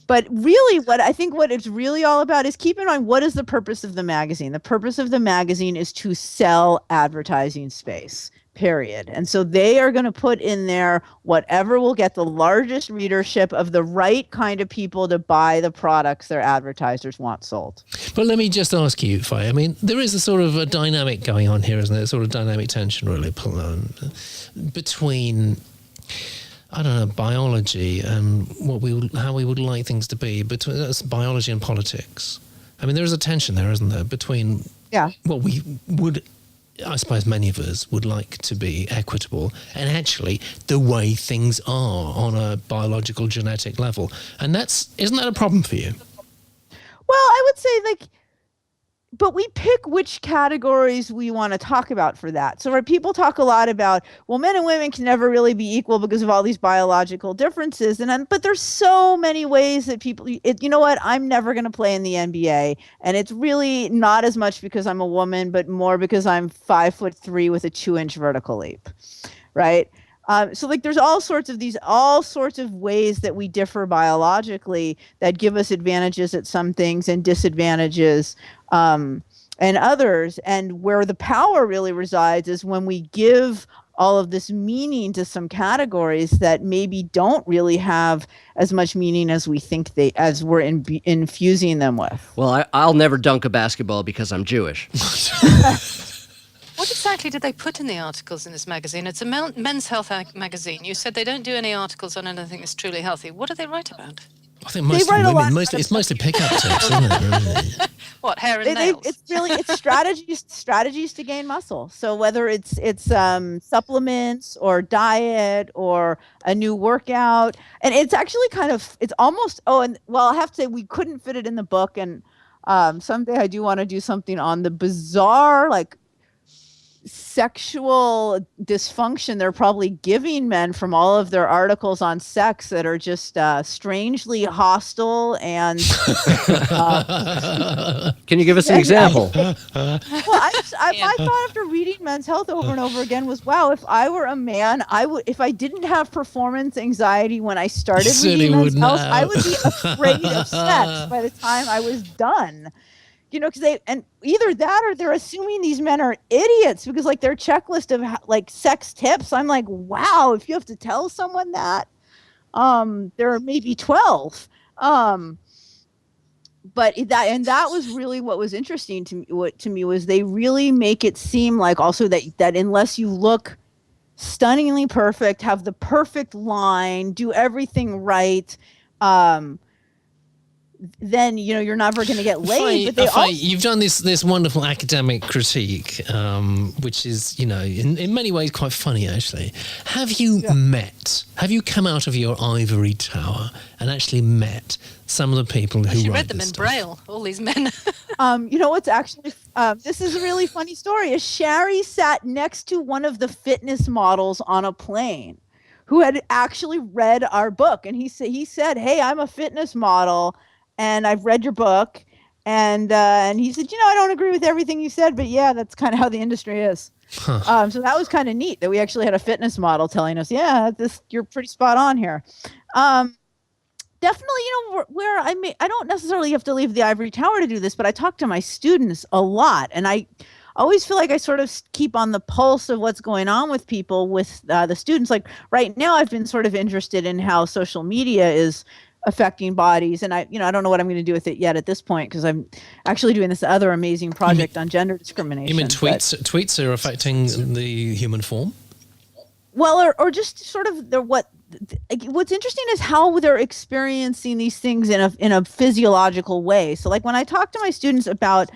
But really, what it's really all about is keep in mind, what is the purpose of the magazine? The purpose of the magazine is to sell advertising space. Period. And so they are going to put in there whatever will get the largest readership of the right kind of people to buy the products their advertisers want sold. But let me just ask you, Faye, I mean, there is a sort of a dynamic going on here, isn't there? A sort of dynamic tension really between, I don't know, biology and how we would like things to be, between biology and politics. I mean, there is a tension there, isn't there, between what we would... I suppose many of us would like to be equitable and actually the way things are on a biological genetic level. And isn't that a problem for you? Well, I would say but we pick which categories we want to talk about for that. So people talk a lot about, well, men and women can never really be equal because of all these biological differences. But there's so many ways that you know what, I'm never going to play in the NBA. And it's really not as much because I'm a woman, but more because I'm 5'3" with a 2-inch vertical leap. Right. So there's all sorts of ways that we differ biologically that give us advantages at some things and disadvantages and others. And where the power really resides is when we give all of this meaning to some categories that maybe don't really have as much meaning as we think as we're infusing them with. Well, I'll never dunk a basketball because I'm Jewish. What exactly did they put in the articles in this magazine? It's a men's health magazine. You said they don't do any articles on anything that's truly healthy. What do they write about? I think mostly women. It's mostly pickup tips, isn't it? Really? What, hair and nails? It's strategies to gain muscle. So whether it's supplements or diet or a new workout, and it's actually it's almost. Oh, and well, I have to say we couldn't fit it in the book, and someday I do want to do something on the bizarre sexual dysfunction they're probably giving men from all of their articles on sex that are just strangely hostile and Can you give us an example? well, my thought after reading Men's Health over and over again was, wow, if I were a man, I would, if I didn't have performance anxiety when I started reading Men's Health, I would be afraid of sex by the time I was done. You know, because either that or they're assuming these men are idiots because like their checklist of like sex tips, I'm like, wow, if you have to tell someone that, there are maybe 12. But that was really what was interesting to me was they really make it seem like also that unless you look stunningly perfect, have the perfect line, do everything right, then you're never going to get laid. But you've done this wonderful academic critique, which is in many ways quite funny actually. Have you come out of your ivory tower and actually met some of the people who She write read them this in stuff? Braille, all these men. What's actually this is a really funny story. Is Shari sat next to one of the fitness models on a plane who had actually read our book, and he said, "Hey, I'm a fitness model, and I've read your book," and he said, I don't agree with everything you said, but yeah, that's kind of how the industry is. Huh. So that was kind of neat that we actually had a fitness model telling us, yeah, you're pretty spot on here. Definitely, where I don't necessarily have to leave the ivory tower to do this, but I talk to my students a lot, and I always feel like I sort of keep on the pulse of what's going on with people, with the students. Like right now, I've been sort of interested in how social media is affecting bodies, and I don't know what I'm going to do with it yet at this point because I'm actually doing this other amazing project on gender discrimination. You mean tweets are affecting the human form? Well, or just sort of what's interesting is how they're experiencing these things in a physiological way. So like when I talk to my students about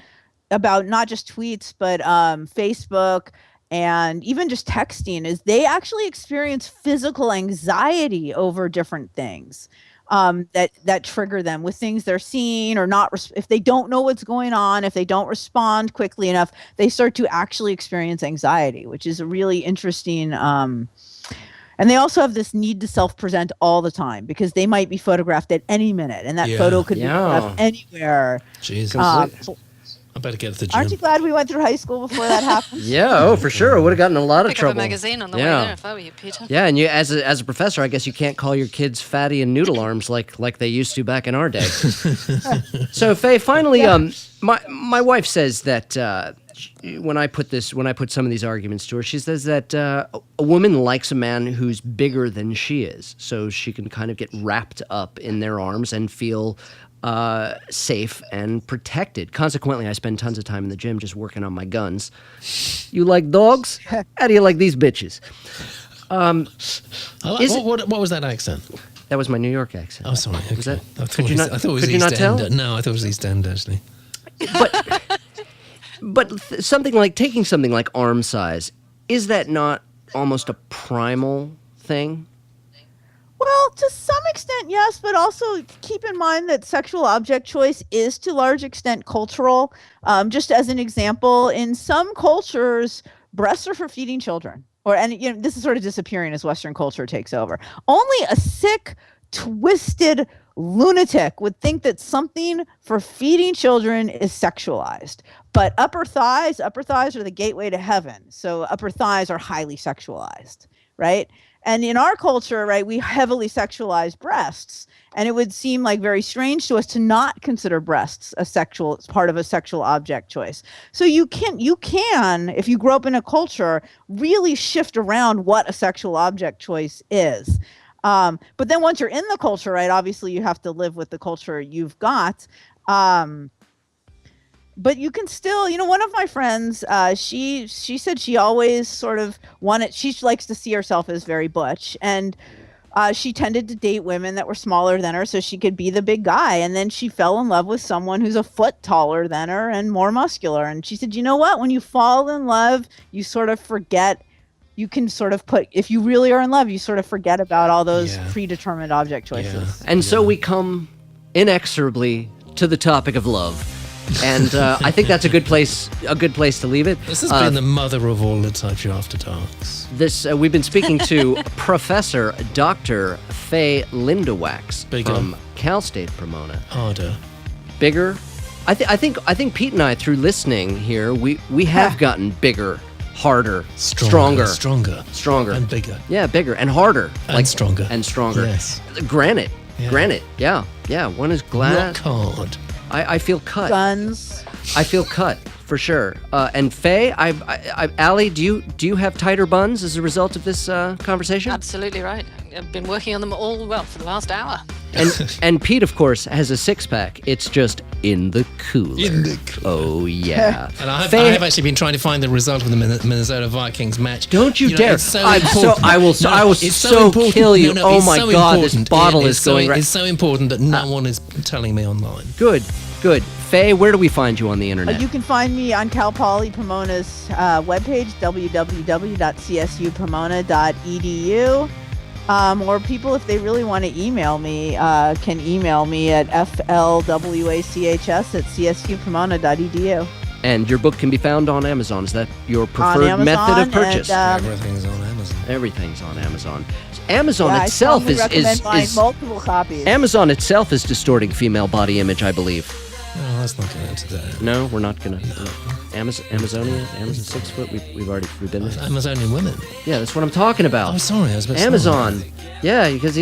not just tweets, but Facebook and even just texting, is they actually experience physical anxiety over different things that trigger them with things they're seeing or not. If they don't know what's going on, if they don't respond quickly enough, they start to actually experience anxiety, which is a really interesting. And they also have this need to self-present all the time because they might be photographed at any minute, and that photo could be photographed anywhere. Jesus. I better get to the gym. Aren't you glad we went through high school before that happened? Yeah, for sure. Would have gotten in a lot of Pick trouble. up a magazine on the way there if I were you, Peter. Yeah, and you as a professor, I guess you can't call your kids fatty and noodle arms like they used to back in our day. So, Faye, finally, my wife says that when I put some of these arguments to her, she says that a woman likes a man who's bigger than she is, so she can kind of get wrapped up in their arms and feel safe and protected. Consequently, I spend tons of time in the gym just working on my guns. You like dogs? How do you like these bitches? What was that accent? That was my New York accent. Oh, sorry. Okay. Was that? I thought Could you not? I thought it was Could you East not tell? End. No, I thought it was East End actually. But taking something like arm size, is that not almost a primal thing? Well, to some extent, yes, but also keep in mind that sexual object choice is to large extent cultural. Just as an example, in some cultures, breasts are for feeding children. This is sort of disappearing as Western culture takes over. Only a sick, twisted lunatic would think that something for feeding children is sexualized. But upper thighs are the gateway to heaven. So upper thighs are highly sexualized, right? And in our culture, right, we heavily sexualize breasts, and it would seem like very strange to us to not consider breasts as part of a sexual object choice. So you can, if you grow up in a culture, really shift around what a sexual object choice is. But then once you're in the culture, right, obviously you have to live with the culture you've got. But you can still, one of my friends, she said she always sort of she likes to see herself as very butch. And she tended to date women that were smaller than her so she could be the big guy. And then she fell in love with someone who's a foot taller than her and more muscular. And she said, you know what? When you fall in love, you sort of forget. You can sort of if you really are in love, you sort of forget about all those predetermined object choices. And so we come inexorably to the topic of love. And I think that's a good place to leave it. This has been the mother of all Litopia After Darks. We've been speaking to Professor Dr. Faye Wachs from Cal State Pomona. Harder. Bigger. I think Pete and I, through listening here, we have gotten bigger, harder, stronger, and bigger. Yeah, bigger and harder, and stronger, Yes. Granite. Yeah. One is glass. Rock hard. I feel cut. Guns. I feel cut for sure. And Faye, Allie, do you have tighter buns as a result of this conversation? Absolutely right. I've been working on them for the last hour. And Pete, of course, has a six-pack. It's just in the cooler. Oh, yeah. And I have actually been trying to find the result of the Minnesota Vikings match. Don't you dare. It's so important. I will so kill you. Oh, my God, this bottle is going right. It's so important that no one is telling me online. Good. Faye, where do we find you on the internet? You can find me on Cal Poly Pomona's webpage, www.csupomona.edu. Or people, if they really want to email me, can email me at flwachs@csupomona.edu. And your book can be found on Amazon. Is that your preferred method of purchase? Everything's on Amazon. Everything's on Amazon. Amazon itself is multiple copies. Amazon itself is distorting female body image, I believe. No, let's not get into that. No, we're not gonna. Amazon 6 foot. We've been there. Amazonian women. Yeah, that's what I'm talking about. Oh, sorry, I was about to Amazon. Yeah, because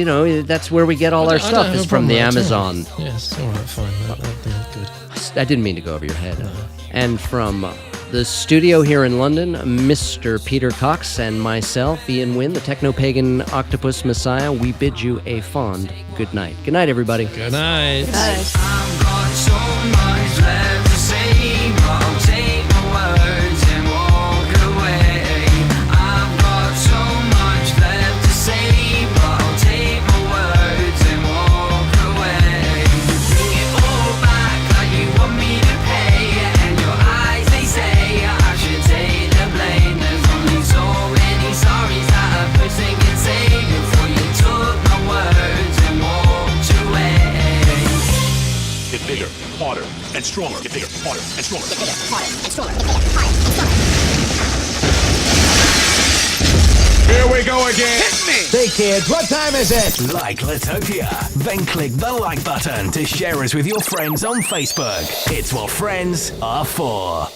that's where we get all our stuff is from the Amazon. Yes, all right, fine. That's good. I didn't mean to go over your head. No. And from the studio here in London, Mr. Peter Cox and myself, Ian Wynn, the techno-pagan octopus messiah, we bid you a fond good night. Good night, everybody. Good night. Nice. I've got so much left to say, but I'll take my words and walk away. I've got so much left to say, but I'll take my words and walk away. Bring it all back like you want me to pay, and your eyes, they say I should take the blame. There's only so many sorries that a person can say before you took my words and walked away. Get bigger, harder, and stronger. Get bigger, harder, and stronger. Here we go again. Hit me. Hey kids, what time is it? Like Litopia. Then click the like button to share us with your friends on Facebook. It's what friends are for.